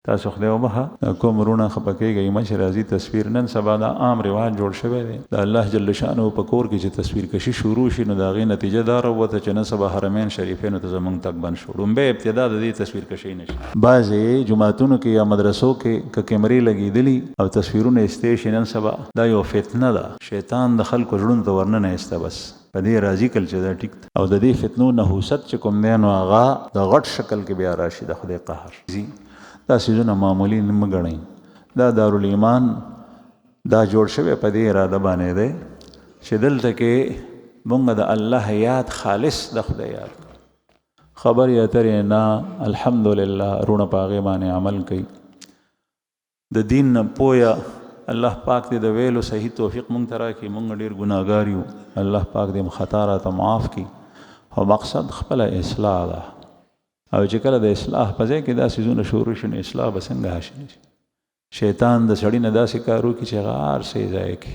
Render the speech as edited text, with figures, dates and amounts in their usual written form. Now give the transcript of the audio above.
تاسو خدای وبخه کوم رونه خپکیږي مشه راځي تصویر نن سبا دا عام رواج جوړ شوی دی د الله جل شانه په کور کې چې تصویر کشي شروع شي نو دا غي نتیجه دار وته چې نن سبا حرمین شریفین ته زمونږ تک بند شو به ابتدا د دې تصویر کشي نشي بعضې جماعتونو کې یا مدرسو کې کیمرې لګېدلي او تصویرونه استې نن سبا دا یو فتنه ده شیطان د خلکو زړونو ته ورننه ایسته بس په دې راځي کل چې دا ټیک او د دې فتنو نحوست چې کوم دی نو هغه د غټ شکل کې بیا راشي د خدای قهر دا سیزونه معمولی نه مګڼئ دا دارالایمان دا جوړ شوی په دې اراده باندې دی چې دلته کې مونږ د الله یاد خالص د خدای یاد خبر اترې نه الحمدلله رونه په هغې باندې عمل کوي د دین نه پویه الله پاک دې د ویلو صحیح توفیق مونږ ته راکړي مونږ ډېر ګناهګار یو الله پاک دې خطا راته معاف کړي خو مقصد خپله اصلاح ده او چې کله د اصلاح په ځای کې دا څیزونه شروع شي نو اصلاح به څنګه حاصل شي شیطان د سړي نه داسې کار وکړي چې هغه هر څه یې ضایع کړي